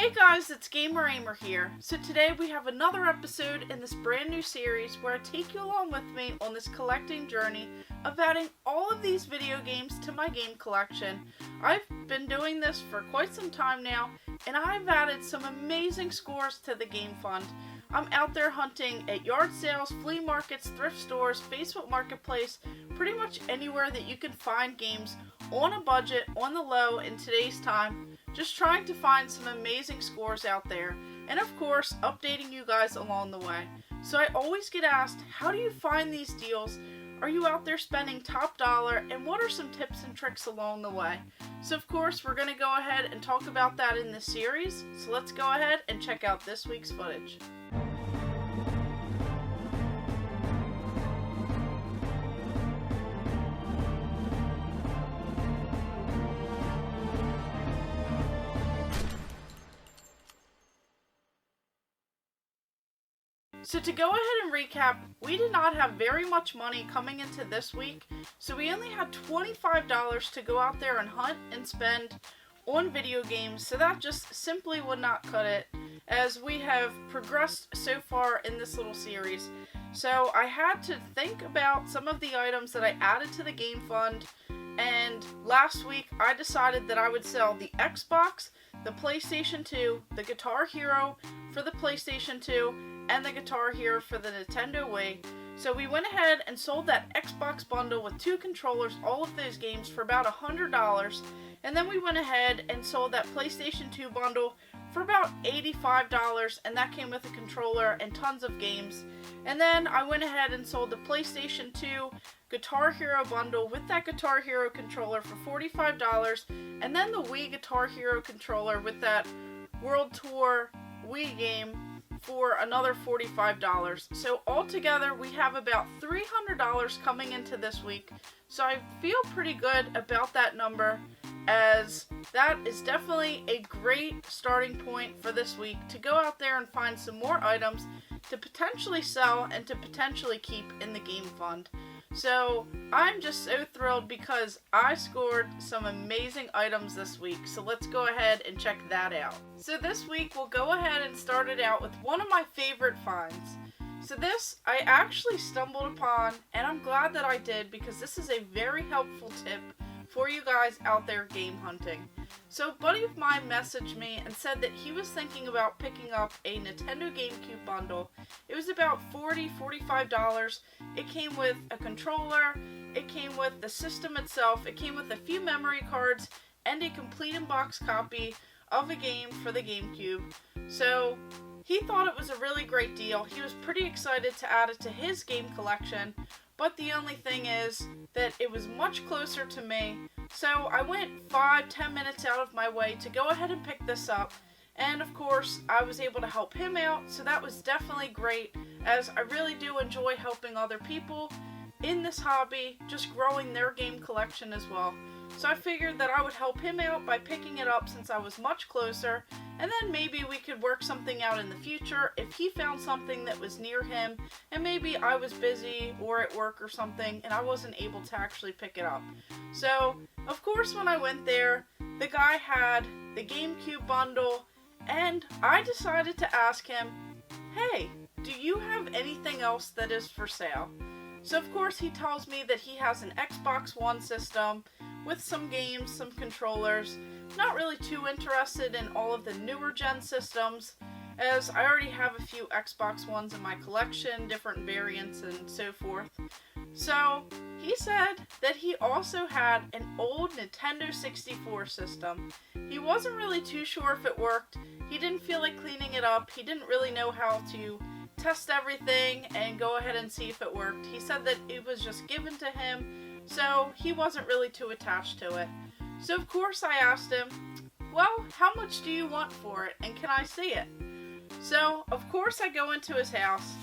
Hey guys, it's Gamer Ahmer here. So today we have another episode in this brand new series where I take you along with me on this collecting journey of adding all of these video games to my game collection. I've been doing this for quite some time now, and I've added some amazing scores to the game fund. I'm out there hunting at yard sales, flea markets, thrift stores, Facebook Marketplace, pretty much anywhere that you can find games on a budget, on the low in today's time, just trying to find some amazing scores out there, and of course, updating you guys along the way. So I always get asked, how do you find these deals? Are you out there spending top dollar, and what are some tips and tricks along the way? So of course, we're going to go ahead and talk about that in this series, so let's go ahead and check out this week's footage. So to go ahead and recap, we did not have very much money coming into this week, so we only had $25 to go out there and hunt and spend on video games, so that just simply would not cut it as we have progressed so far in this little series. So I had to think about some of the items that I added to the game fund, and last week I decided that I would sell the Xbox, the PlayStation 2, the Guitar Hero for the PlayStation 2, and the Guitar Hero for the Nintendo Wii. So we went ahead and sold that Xbox bundle with 2 controllers, all of those games, for about $100. And then we went ahead and sold that PlayStation 2 bundle for about $85, and that came with a controller and tons of games. And then I went ahead and sold the PlayStation 2 Guitar Hero bundle with that Guitar Hero controller for $45, and then the Wii Guitar Hero controller with that World Tour Wii game for another $45. So altogether we have about $300 coming into this week. So I feel pretty good about that number, as that is definitely a great starting point for this week to go out there and find some more items to potentially sell and to potentially keep in the game fund. So I'm just so thrilled because I scored some amazing items this week, so let's go ahead and check that out. So this week we'll go ahead and start it out with one of my favorite finds. So this I actually stumbled upon, and I'm glad that I did because this is a very helpful tip for you guys out there game hunting. So a buddy of mine messaged me and said that he was thinking about picking up a Nintendo GameCube bundle. It was about $45. It came with a controller, it came with the system itself, it came with a few memory cards, and a complete in-box copy of a game for the GameCube. So he thought it was a really great deal. He was pretty excited to add it to his game collection, but the only thing is that it was much closer to me, so I went 5-10 minutes out of my way to go ahead and pick this up, and of course I was able to help him out, so that was definitely great, as I really do enjoy helping other people in this hobby, just growing their game collection as well. So I figured that I would help him out by picking it up since I was much closer, and then maybe we could work something out in the future if he found something that was near him, and maybe I was busy or at work or something and I wasn't able to actually pick it up. So, of course, when I went there, the guy had the GameCube bundle, and I decided to ask him, hey, do you have anything else that is for sale? So of course he tells me that he has an Xbox One system with some games, some controllers. Not really too interested in all of the newer gen systems, as I already have a few Xbox Ones in my collection, different variants and so forth. So he said that he also had an old Nintendo 64 system. He wasn't really too sure if it worked. He didn't feel like cleaning it up. He didn't really know how to test everything and go ahead and see if it worked. He said that it was just given to him, so he wasn't really too attached to it. So of course I asked him, well, how much do you want for it, and can I see it? So of course I go into his house.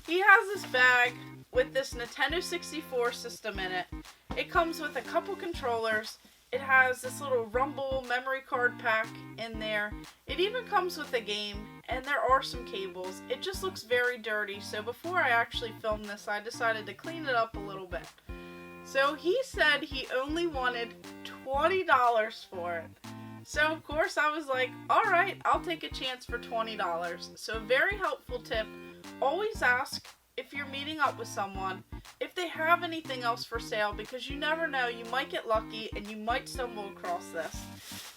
He has this bag with this Nintendo 64 system in it. It comes with a couple controllers. It has this little Rumble memory card pack in there. It even comes with a game, and there are some cables. It just looks very dirty, so before I actually filmed this, I decided to clean it up a little bit. So he said he only wanted $20 for it. So of course I was like, alright, I'll take a chance for $20. So a very helpful tip, always ask if you're meeting up with someone if they have anything else for sale, because you never know, you might get lucky and you might stumble across this.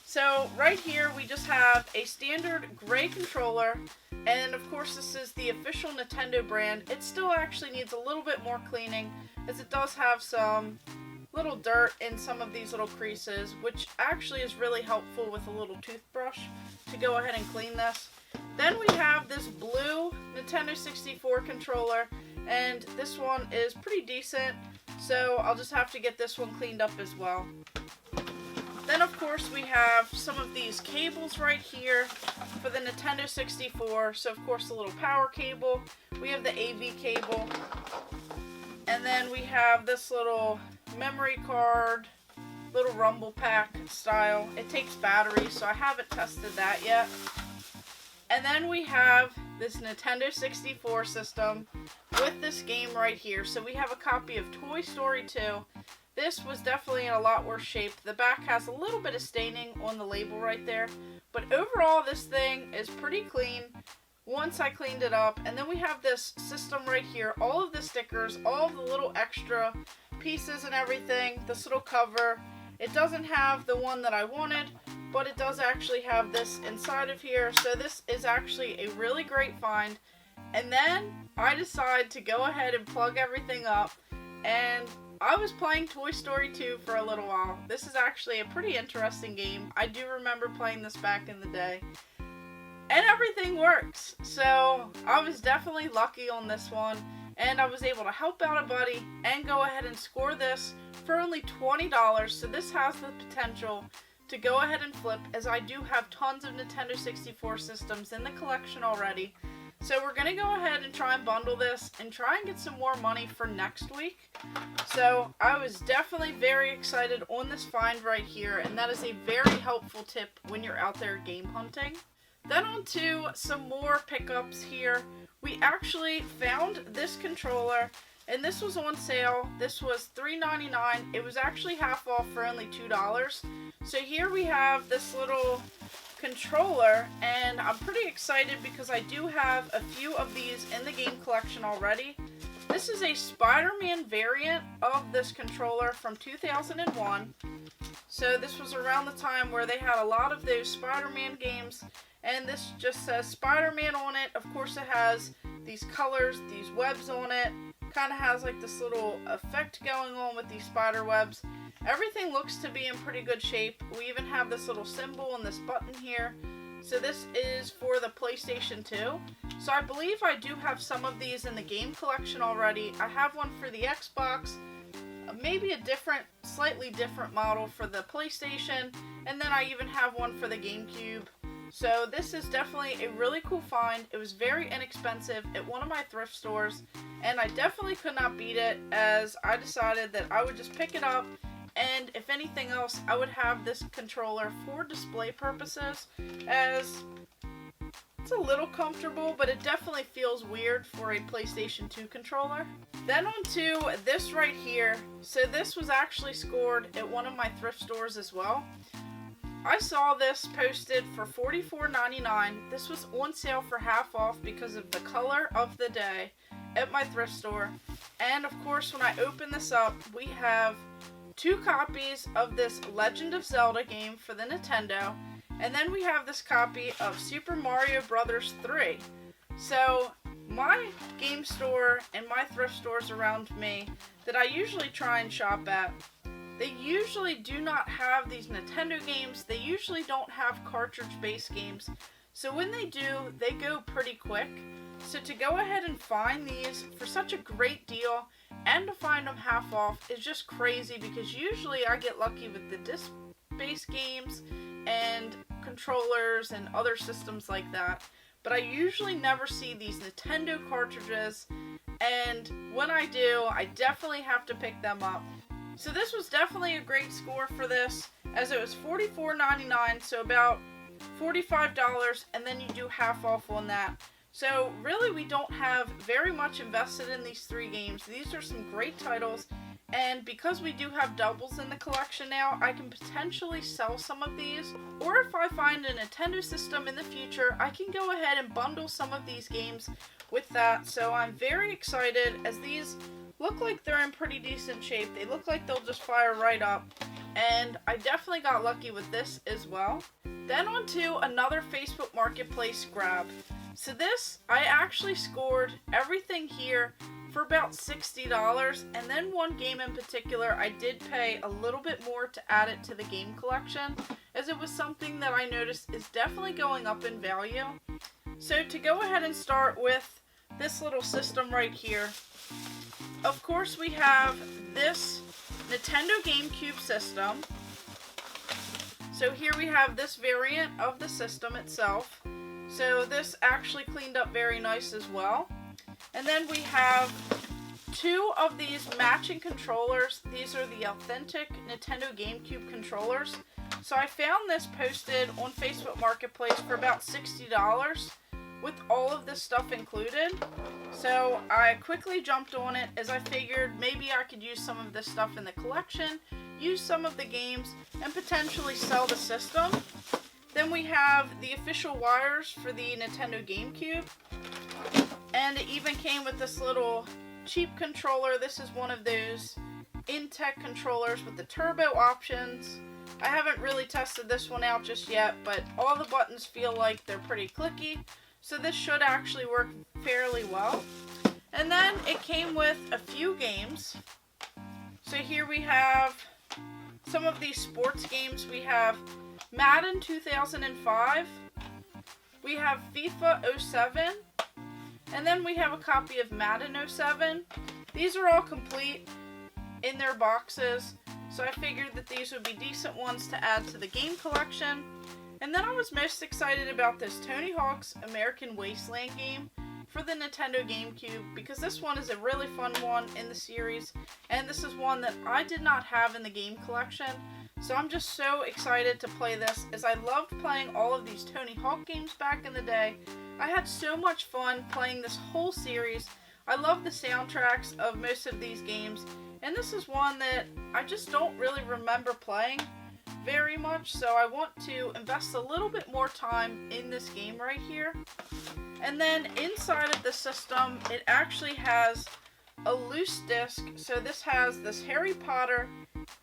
So right here we just have a standard gray controller, and of course this is the official Nintendo brand. It still actually needs a little bit more cleaning, as it does have some little dirt in some of these little creases, which actually is really helpful with a little toothbrush to go ahead and clean this. Then we have this blue Nintendo 64 controller, and this one is pretty decent, so I'll just have to get this one cleaned up as well. Then of course we have some of these cables right here for the Nintendo 64, so of course the little power cable, we have the AV cable, and then we have this little memory card, little rumble pack style. It takes batteries, so I haven't tested that yet. And then we have this Nintendo 64 system with this game right here. So we have a copy of Toy Story 2. This was definitely in a lot worse shape. The back has a little bit of staining on the label right there. But overall, this thing is pretty clean once I cleaned it up. And then we have this system right here. All of the stickers, all of the little extra pieces and everything. This little cover. It doesn't have the one that I wanted, but it does actually have this inside of here. So this is actually a really great find. And then I decided to go ahead and plug everything up, and I was playing Toy Story 2 for a little while. This is actually a pretty interesting game. I do remember playing this back in the day. And everything works. So I was definitely lucky on this one, and I was able to help out a buddy and go ahead and score this for only $20. So this has the potential to go ahead and flip, as I do have tons of Nintendo 64 systems in the collection already. So we're going to go ahead and try and bundle this and try and get some more money for next week. So I was definitely very excited on this find right here, and that is a very helpful tip when you're out there game hunting. Then on to some more pickups here. We actually found this controller, and this was on sale. This was $3.99. It was actually half off for only $2. So here we have this little controller, and I'm pretty excited because I do have a few of these in the game collection already. This is a Spider-Man variant of this controller from 2001. So this was around the time where they had a lot of those Spider-Man games, and this just says Spider-Man on it. Of course it has these colors, these webs on it. Kind of has like this little effect going on with these spider webs. Everything looks to be in pretty good shape. We even have this little symbol and this button here. So this is for the PlayStation 2. So I believe I do have some of these in the game collection already. I have one for the Xbox, maybe a different, slightly different model for the PlayStation, and then I even have one for the GameCube. So this is definitely a really cool find. It was very inexpensive at one of my thrift stores, and I definitely could not beat it, as I decided that I would just pick it up, and if anything else, I would have this controller for display purposes, as it's a little comfortable, but it definitely feels weird for a PlayStation 2 controller. Then on to this right here. So this was actually scored at one of my thrift stores as well. I saw this posted for $44.99. This was on sale for half off because of the color of the day at my thrift store. And of course, when I open this up, we have 2 copies of this Legend of Zelda game for the Nintendo. And then we have this copy of Super Mario Bros. 3. So my game store and my thrift stores around me that I usually try and shop at, they usually do not have these Nintendo games. They usually don't have cartridge-based games. So when they do, they go pretty quick. So to go ahead and find these for such a great deal and to find them half off is just crazy, because usually I get lucky with the disc-based games and controllers and other systems like that. But I usually never see these Nintendo cartridges, and when I do, I definitely have to pick them up. So this was definitely a great score for this, as it was $44.99, so about $45, and then you do half off on that. So really we don't have very much invested in these 3 games. These are some great titles, And because we do have doubles in the collection now, I can potentially sell some of these. Or if I find a Nintendo system in the future, I can go ahead and bundle some of these games with that. So I'm very excited, as these look like they're in pretty decent shape. They look like they'll just fire right up. And I definitely got lucky with this as well. Then on to another Facebook Marketplace grab. So this, I actually scored everything here for about $60, and then one game in particular I did pay a little bit more to add it to the game collection, as it was something that I noticed is definitely going up in value. So to go ahead and start with this little system right here, of course we have this Nintendo GameCube system. So here we have this variant of the system itself. So this actually cleaned up very nice as well. And then we have two of these matching controllers. These are the authentic Nintendo GameCube controllers. So I found this posted on Facebook Marketplace for about $60 with all of this stuff included. So I quickly jumped on it, as I figured maybe I could use some of this stuff in the collection, use some of the games, and potentially sell the system. Then we have the official wires for the Nintendo GameCube. And it even came with this little cheap controller. This is one of those in-tech controllers with the turbo options. I haven't really tested this one out just yet, but all the buttons feel like they're pretty clicky. So this should actually work fairly well. And then it came with a few games. So here we have some of these sports games. We have Madden 2005. We have FIFA 07. And then we have a copy of Madden 07. These are all complete in their boxes, so I figured that these would be decent ones to add to the game collection. And then I was most excited about this Tony Hawk's American Wasteland game for the Nintendo GameCube, because this one is a really fun one in the series, and this is one that I did not have in the game collection. So I'm just so excited to play this, as I loved playing all of these Tony Hawk games back in the day. I had so much fun playing this whole series. I love the soundtracks of most of these games, and this is one that I just don't really remember playing very much, so I want to invest a little bit more time in this game right here. And then inside of the system, it actually has a loose disc. So this has this Harry Potter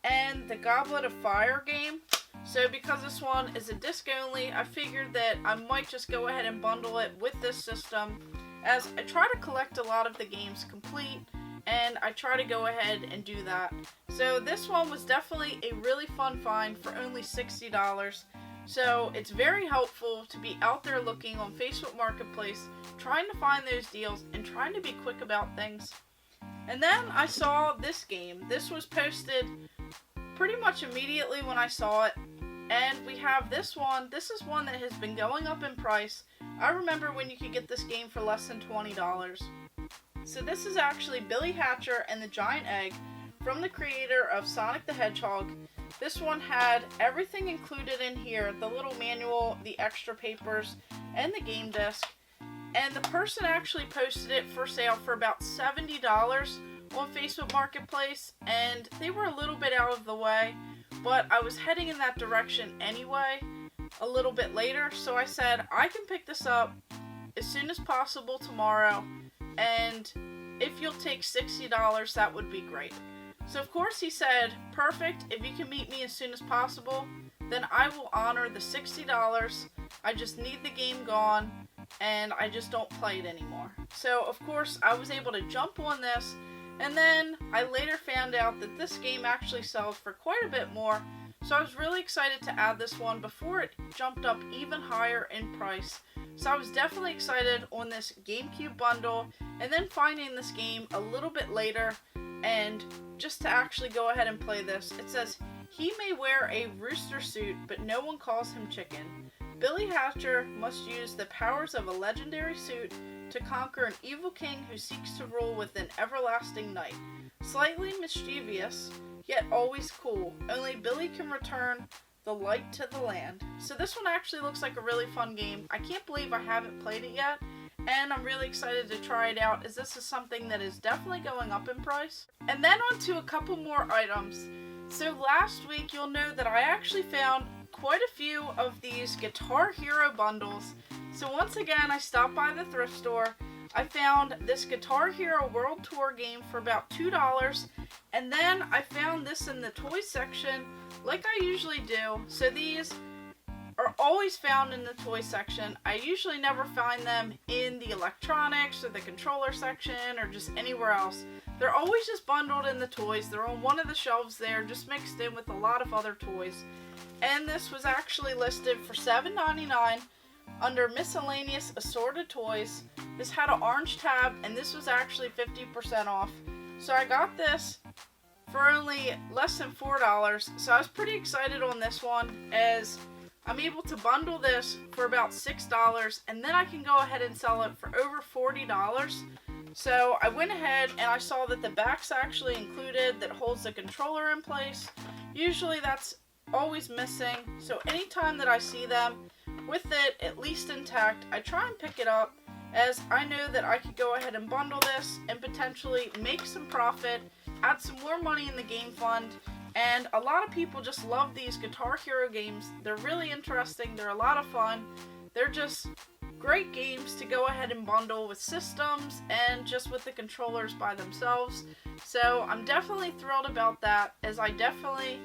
and the Goblet of Fire game. So because this one is a disc only, I figured that I might just go ahead and bundle it with this system, as I try to collect a lot of the games complete, and I try to go ahead and do that. So this one was definitely a really fun find for only $60. So it's very helpful to be out there looking on Facebook Marketplace, trying to find those deals and trying to be quick about things. And then I saw this game. This was posted pretty much immediately when I saw it. And we have this one. This is one that has been going up in price. I remember when you could get this game for less than $20. So this is actually Billy Hatcher and the Giant Egg, from the creator of Sonic the Hedgehog. This one had everything included in here, the little manual, the extra papers, and the game disc. And the person actually posted it for sale for about $70 on Facebook Marketplace, and they were a little bit out of the way, but I was heading in that direction anyway a little bit later, so I said I can pick this up as soon as possible tomorrow, and if you'll take $60, that would be great. So of course he said, perfect, if you can meet me as soon as possible, then I will honor the $60. I just need the game gone, and I just don't play it anymore. So of course I was able to jump on this, and then I later found out that this game actually sells for quite a bit more, so I was really excited to add this one before it jumped up even higher in price. So I was definitely excited on this GameCube bundle, and then finding this game a little bit later, and just to actually go ahead and play this. It says, he may wear a rooster suit, but no one calls him chicken. Billy Hatcher must use the powers of a legendary suit to conquer an evil king who seeks to rule with an everlasting night. Slightly mischievous, yet always cool. Only Billy can return the light to the land. So this one actually looks like a really fun game. I can't believe I haven't played it yet, and I'm really excited to try it out, as this is something that is definitely going up in price. And then on to a couple more items. So last week, you'll know that I actually found quite a few of these Guitar Hero bundles. So once again, I stopped by the thrift store. I found this Guitar Hero World Tour game for about $2, and then I found this in the toy section like I usually do. So these are always found in the toy section. I usually never find them in the electronics or the controller section or just anywhere else. They're always just bundled in the toys. They're on one of the shelves there, just mixed in with a lot of other toys. And this was actually listed for $7.99 under miscellaneous assorted toys. This had an orange tab, and this was actually 50% off. So I got this for only less than $4. So I was pretty excited on this one, as I'm able to bundle this for about $6, and then I can go ahead and sell it for over $40. So I went ahead and I saw that the back's actually included, that holds the controller in place. Usually that's always missing, so anytime that I see them with it at least intact, I try and pick it up, as I know that I could go ahead and bundle this and potentially make some profit, add some more money in the game fund. And a lot of people just love these Guitar Hero games. They're really interesting, they're a lot of fun, they're just great games to go ahead and bundle with systems and just with the controllers by themselves. So I'm definitely thrilled about that, as I definitely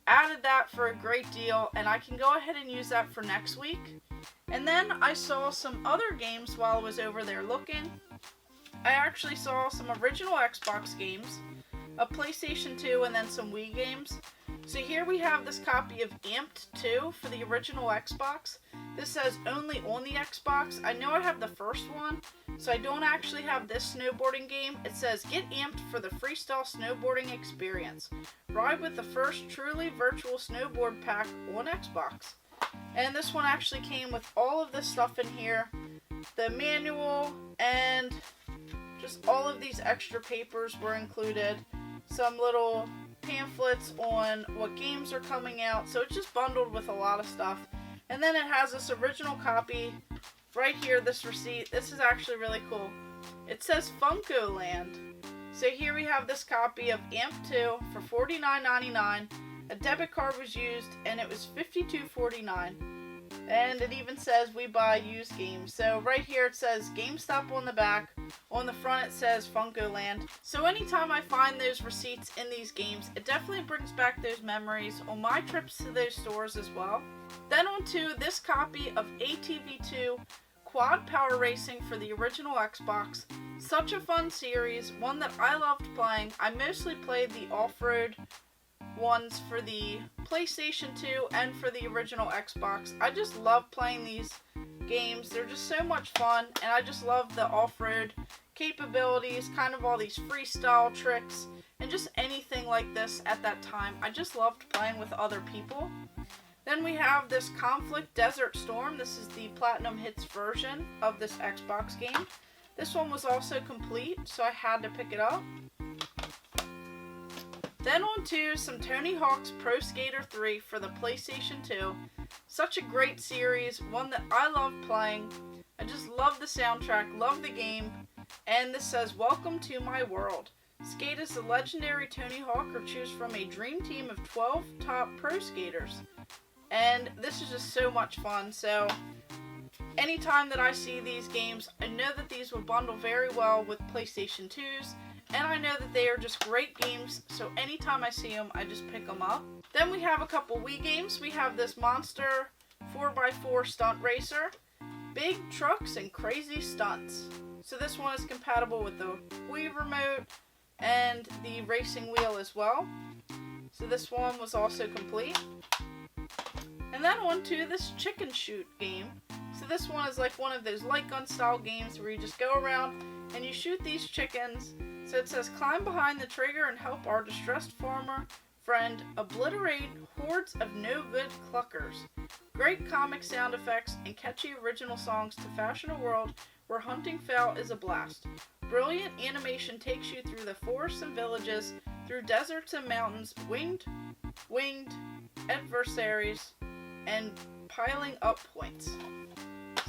added that for a great deal, and I can go ahead and use that for next week. And then I saw some other games while I was over there looking. I actually saw some original Xbox games, a PlayStation 2, and then some Wii games. So here we have this copy of Amped 2 for the original Xbox. This says only on the Xbox. I know I have the first one, so I don't actually have this snowboarding game. It says, get amped for the freestyle snowboarding experience. Ride with the first truly virtual snowboard pack on Xbox. And this one actually came with all of this stuff in here. The manual and just all of these extra papers were included. Some little pamphlets on what games are coming out. So it's just bundled with a lot of stuff. And then it has this original copy right here, this receipt. This is actually really cool. It says Funko Land. So here we have this copy of Amp 2 for $49.99. A debit card was used, and it was $52.49. And it even says we buy used games. So right here it says GameStop on the back. On the front it says Funko Land. So anytime I find those receipts in these games, it definitely brings back those memories on my trips to those stores as well. Then on to this copy of ATV2 Quad Power Racing for the original Xbox. Such a fun series, one that I loved playing. I mostly played the off-road ones for the PlayStation 2 and for the original Xbox. I just love playing these games. They're just so much fun, and I just love the off-road capabilities, kind of all these freestyle tricks, and just anything like this at that time. I just loved playing with other people. Then we have this Conflict Desert Storm. This is the Platinum Hits version of this Xbox game. This one was also complete, so I had to pick it up. Then on to some Tony Hawk's Pro Skater 3 for the PlayStation 2. Such a great series, one that I love playing. I just love the soundtrack, love the game. And this says, welcome to my world. Skate as the legendary Tony Hawk or choose from a dream team of 12 top pro skaters. And this is just so much fun. So anytime that I see these games, I know that these will bundle very well with PlayStation 2s. And I know that they are just great games, so anytime I see them, I just pick them up. Then we have a couple Wii games. We have this Monster 4x4 Stunt Racer. Big trucks and crazy stunts. So this one is compatible with the Wii remote and the racing wheel as well. So this one was also complete. And then on to this Chicken Shoot game. So this one is like one of those light gun style games where you just go around and you shoot these chickens. So it says, climb behind the trigger and help our distressed farmer friend obliterate hordes of no-good cluckers. Great comic sound effects and catchy original songs to fashion a world where hunting fowl is a blast. Brilliant animation takes you through the forests and villages, through deserts and mountains, winged adversaries, and piling up points.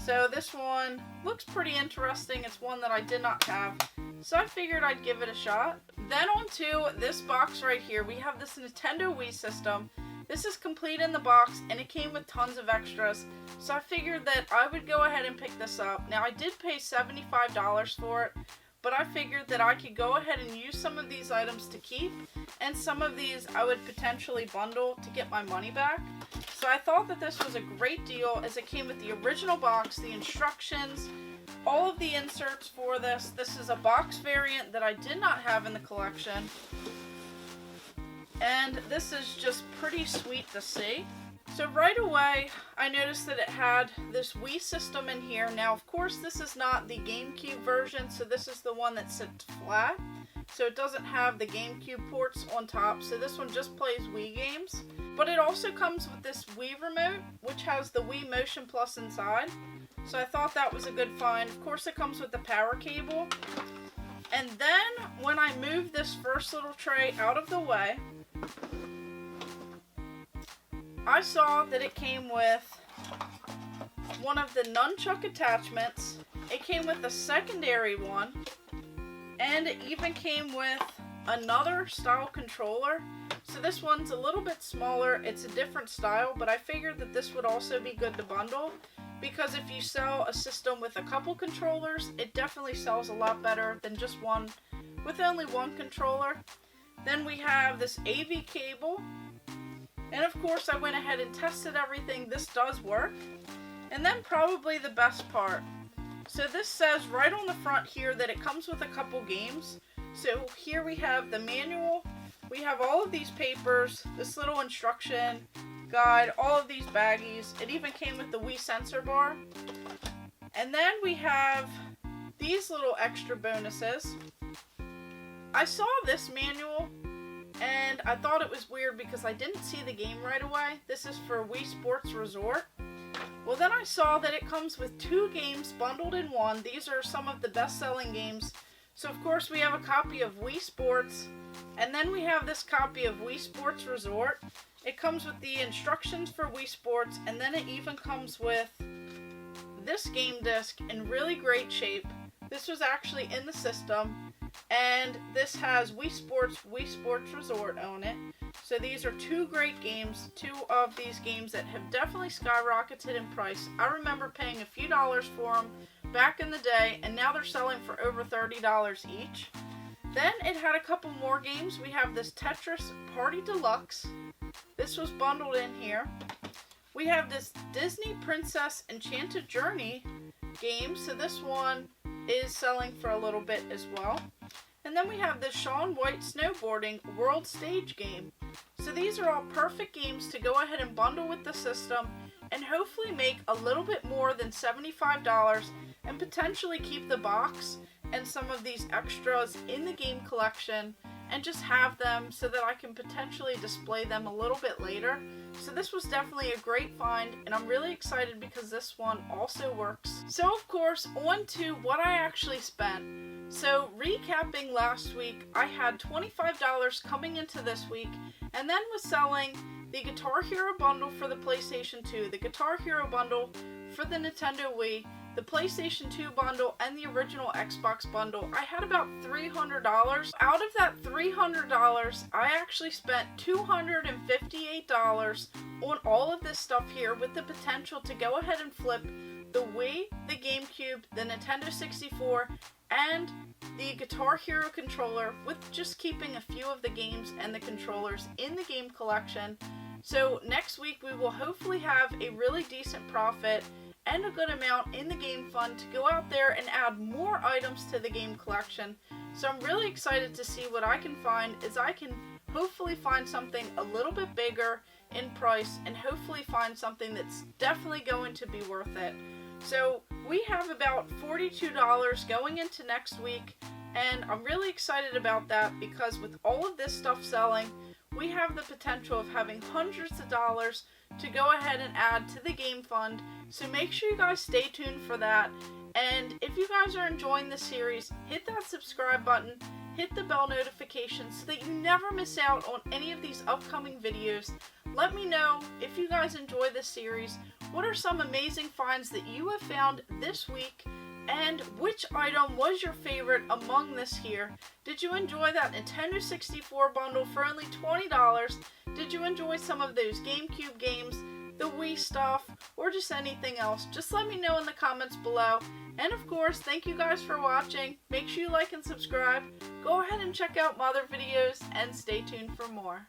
So this one looks pretty interesting. It's one that I did not have, so I figured I'd give it a shot. Then on to this box right here. We have this Nintendo Wii system. This is complete in the box, and it came with tons of extras, so I figured that I would go ahead and pick this up. Now, I did pay $75 for it, but I figured that I could go ahead and use some of these items to keep, and some of these I would potentially bundle to get my money back. So I thought that this was a great deal, as it came with the original box, the instructions, all of the inserts for this. This is a box variant that I did not have in the collection. And this is just pretty sweet to see. So right away, I noticed that it had this Wii system in here. Now, of course, this is not the GameCube version, so this is the one that sits flat. So it doesn't have the GameCube ports on top, so this one just plays Wii games. But it also comes with this Wii remote, which has the Wii Motion Plus inside. So I thought that was a good find. Of course, it comes with the power cable. And then, when I moved this first little tray out of the way, I saw that it came with one of the nunchuck attachments. It came with a secondary one, and it even came with another style controller. So this one's a little bit smaller. It's a different style, but I figured that this would also be good to bundle, because if you sell a system with a couple controllers, it definitely sells a lot better than just one with only one controller. Then we have this AV cable, and of course I went ahead and tested everything. This does work. And then probably the best part. So this says right on the front here that it comes with a couple games. So here we have the manual, we have all of these papers, this little instruction guide, all of these baggies. It even came with the Wii sensor bar. And then we have these little extra bonuses. I saw this manual, and I thought it was weird because I didn't see the game right away. This is for Wii Sports Resort. Well, then I saw that it comes with 2 games bundled in one. These are some of the best-selling games. So, of course, we have a copy of Wii Sports, and then we have this copy of Wii Sports Resort. It comes with the instructions for Wii Sports, and then it even comes with this game disc in really great shape. This was actually in the system, and this has Wii Sports Resort on it. So these are 2 great games, 2 of these games that have definitely skyrocketed in price. I remember paying a few dollars for them back in the day, and now they're selling for over $30 each. Then it had a couple more games. We have this Tetris Party Deluxe. This was bundled in here. We have this Disney Princess Enchanted Journey game, so this one is selling for a little bit as well. And then we have the Shaun White Snowboarding World Stage game. So these are all perfect games to go ahead and bundle with the system and hopefully make a little bit more than $75 and potentially keep the box and some of these extras in the game collection and just have them so that I can potentially display them a little bit later. So this was definitely a great find, and I'm really excited because this one also works. So of course, on to what I actually spent. So recapping last week, I had $25 coming into this week, and then was selling the Guitar Hero bundle for the PlayStation 2, the Guitar Hero bundle for the Nintendo Wii, the PlayStation 2 bundle, and the original Xbox bundle. I had about $300. Out of that $300, I actually spent $258 on all of this stuff here, with the potential to go ahead and flip the Wii, the GameCube, the Nintendo 64, and the Guitar Hero controller, with just keeping a few of the games and the controllers in the game collection. So next week we will hopefully have a really decent profit and a good amount in the game fund to go out there and add more items to the game collection. So I'm really excited to see what I can find, as I can hopefully find something a little bit bigger in price and hopefully find something that's definitely going to be worth it. So we have about $42 going into next week, and I'm really excited about that because with all of this stuff selling, we have the potential of having hundreds of dollars to go ahead and add to the game fund. So make sure you guys stay tuned for that. And if you guys are enjoying the series, hit that subscribe button, hit the bell notification so that you never miss out on any of these upcoming videos. Let me know if you guys enjoy this series, What are some amazing finds that you have found this week? And which item was your favorite among this here? Did you enjoy that Nintendo 64 bundle for only $20? Did you enjoy some of those GameCube games, the Wii stuff, or just anything else? Just let me know in the comments below. And of course, thank you guys for watching. Make sure you like and subscribe. Go ahead and check out my other videos and stay tuned for more.